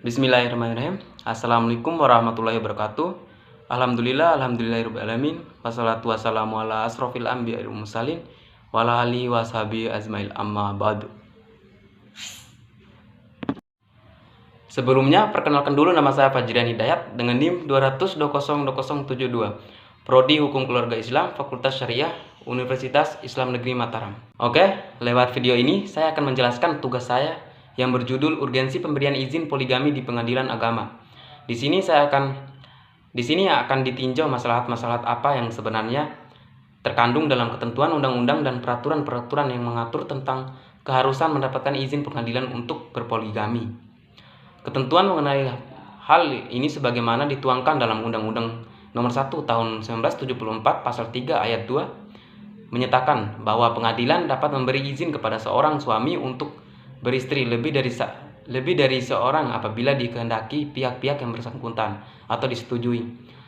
Bismillahirrahmanirrahim. Assalamualaikum warahmatullahi wabarakatuh. Alhamdulillahirrahmanirrahim. Wassalatu wassalamu ala asrofil anbiya wal mursalin wa ala alihi wa sahbihi ajmail amma ba'du. Sebelumnya, perkenalkan dulu nama saya Fajrian Hidayat dengan NIM 200202072, Prodi Hukum Keluarga Islam, Fakultas Syariah, Universitas Islam Negeri Mataram. Oke, lewat video ini saya akan menjelaskan tugas saya yang berjudul Urgensi Pemberian Izin Poligami di Pengadilan Agama. Di sini akan ditinjau masalah-masalah apa yang sebenarnya terkandung dalam ketentuan undang-undang dan peraturan-peraturan yang mengatur tentang keharusan mendapatkan izin pengadilan untuk berpoligami. Ketentuan mengenai hal ini sebagaimana dituangkan dalam Undang-Undang Nomor 1 Tahun 1974 Pasal 3 Ayat 2 menyatakan bahwa pengadilan dapat memberi izin kepada seorang suami untuk beristri lebih dari seorang apabila dikehendaki pihak-pihak yang bersangkutan atau disetujui.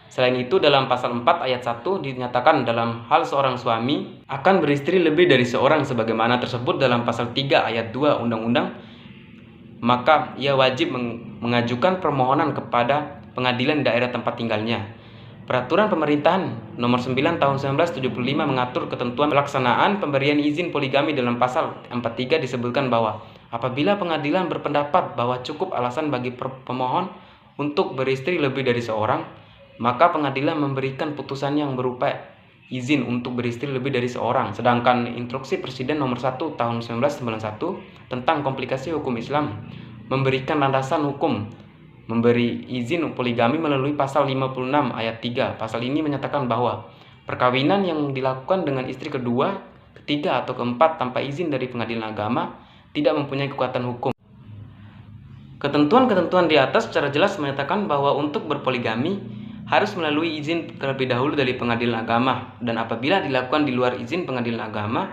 Selain itu, dalam pasal 4 ayat 1 dinyatakan dalam hal seorang suami akan beristri lebih dari seorang sebagaimana tersebut dalam pasal 3 ayat 2 undang-undang, maka ia wajib mengajukan permohonan kepada pengadilan daerah tempat tinggalnya. Peraturan Pemerintahan Nomor 9 Tahun 1975 mengatur ketentuan pelaksanaan pemberian izin poligami. Dalam pasal 43 disebutkan bahwa apabila pengadilan berpendapat bahwa cukup alasan bagi pemohon untuk beristri lebih dari seorang, maka pengadilan memberikan putusan yang berupa izin untuk beristri lebih dari seorang. Sedangkan Instruksi Presiden Nomor 1 Tahun 1991 tentang komplikasi hukum Islam memberikan landasan hukum memberi izin poligami melalui pasal 56 ayat 3. Pasal ini menyatakan bahwa perkawinan yang dilakukan dengan istri kedua, ketiga, atau keempat tanpa izin dari pengadilan agama tidak mempunyai kekuatan hukum. Ketentuan-ketentuan di atas secara jelas menyatakan bahwa untuk berpoligami harus melalui izin terlebih dahulu dari pengadilan agama, dan apabila dilakukan di luar izin pengadilan agama,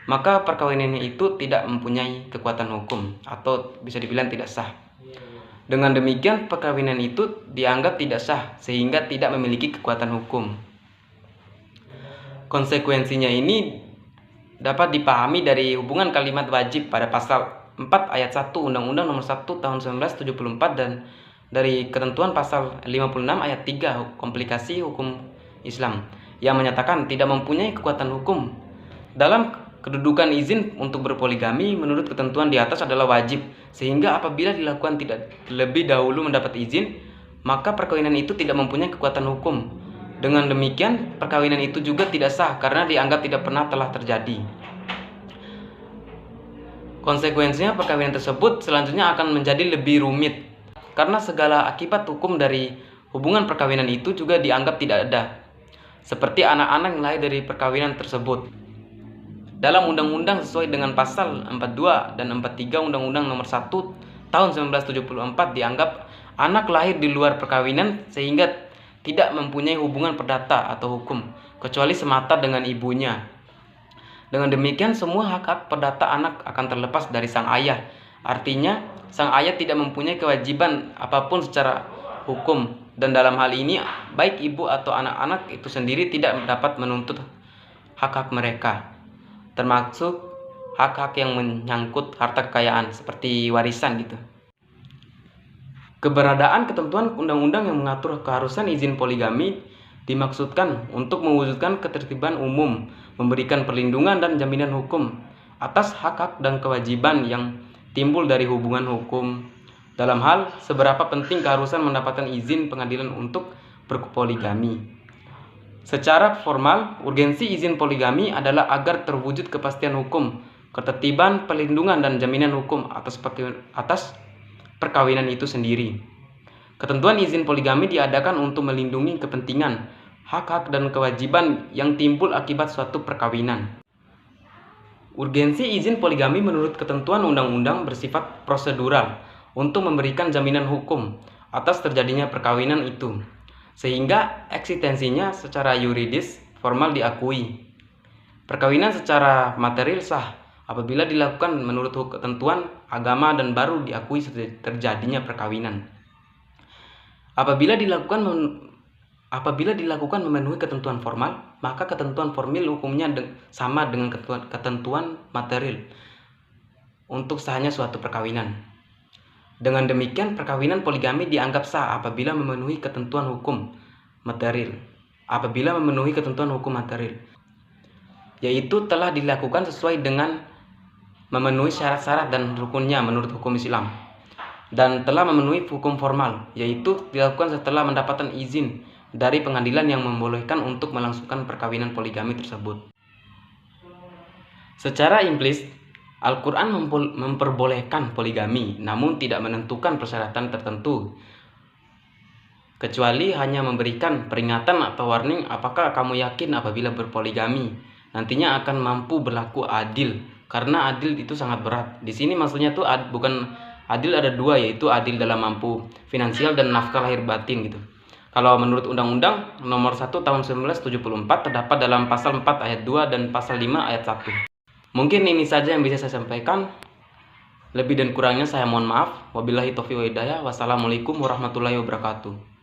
maka perkawinannya itu tidak mempunyai kekuatan hukum atau bisa dibilang tidak sah. Dengan demikian, perkawinan itu dianggap tidak sah sehingga tidak memiliki kekuatan hukum. Konsekuensinya ini dapat dipahami dari hubungan kalimat wajib pada pasal 4 ayat 1 Undang-Undang Nomor 1 Tahun 1974 dan dari ketentuan pasal 56 ayat 3 komplikasi hukum Islam yang menyatakan tidak mempunyai kekuatan hukum. Dalam kedudukan izin untuk berpoligami menurut ketentuan di atas adalah wajib, sehingga apabila dilakukan tidak lebih dahulu mendapat izin, maka perkawinan itu tidak mempunyai kekuatan hukum. Dengan demikian, perkawinan itu juga tidak sah karena dianggap tidak pernah telah terjadi. Konsekuensinya, perkawinan tersebut selanjutnya akan menjadi lebih rumit karena segala akibat hukum dari hubungan perkawinan itu juga dianggap tidak ada, seperti anak-anak yang lahir dari perkawinan tersebut. Dalam undang-undang sesuai dengan pasal 42 dan 43 Undang-Undang Nomor 1 Tahun 1974 dianggap anak lahir di luar perkawinan sehingga tidak mempunyai hubungan perdata atau hukum kecuali semata dengan ibunya. Dengan demikian, semua hak-hak perdata anak akan terlepas dari sang ayah. Artinya, sang ayah tidak mempunyai kewajiban apapun secara hukum, dan dalam hal ini baik ibu atau anak-anak itu sendiri tidak dapat menuntut hak-hak mereka, termasuk hak-hak yang menyangkut harta kekayaan seperti warisan gitu. Keberadaan ketentuan undang-undang yang mengatur keharusan izin poligami dimaksudkan untuk mewujudkan ketertiban umum, memberikan perlindungan dan jaminan hukum atas hak-hak dan kewajiban yang timbul dari hubungan hukum dalam hal seberapa penting keharusan mendapatkan izin pengadilan untuk berpoligami. Secara formal, urgensi izin poligami adalah agar terwujud kepastian hukum, ketertiban, perlindungan, dan jaminan hukum atas perkawinan itu sendiri. Ketentuan izin poligami diadakan untuk melindungi kepentingan, hak-hak, dan kewajiban yang timbul akibat suatu perkawinan. Urgensi izin poligami menurut ketentuan undang-undang bersifat prosedural untuk memberikan jaminan hukum atas terjadinya perkawinan itu, sehingga eksistensinya secara yuridis formal diakui. Perkawinan secara material sah apabila dilakukan menurut ketentuan agama dan baru diakui terjadinya perkawinan. Apabila dilakukan memenuhi ketentuan formal, maka ketentuan formil hukumnya sama dengan ketentuan material untuk sahnya suatu perkawinan. Dengan demikian, perkawinan poligami dianggap sah apabila memenuhi ketentuan hukum material. Yaitu telah dilakukan sesuai dengan memenuhi syarat-syarat dan rukunnya menurut hukum Islam. Dan telah memenuhi hukum formal, yaitu dilakukan setelah mendapatkan izin dari pengadilan yang membolehkan untuk melangsungkan perkawinan poligami tersebut. Secara implisit, Al-Quran memperbolehkan poligami, namun tidak menentukan persyaratan tertentu, kecuali hanya memberikan peringatan atau warning apakah kamu yakin apabila berpoligami nantinya akan mampu berlaku adil, karena adil itu sangat berat. Di sini maksudnya tuh bukan adil, ada dua, yaitu adil dalam mampu finansial dan nafkah lahir batin gitu. Kalau menurut Undang-Undang Nomor 1 Tahun 1974 terdapat dalam pasal 4 ayat 2 dan pasal 5 ayat 1. Mungkin ini saja yang bisa saya sampaikan. Lebih dan kurangnya saya mohon maaf. Wabillahi taufiq wal hidayah. Wassalamualaikum warahmatullahi wabarakatuh.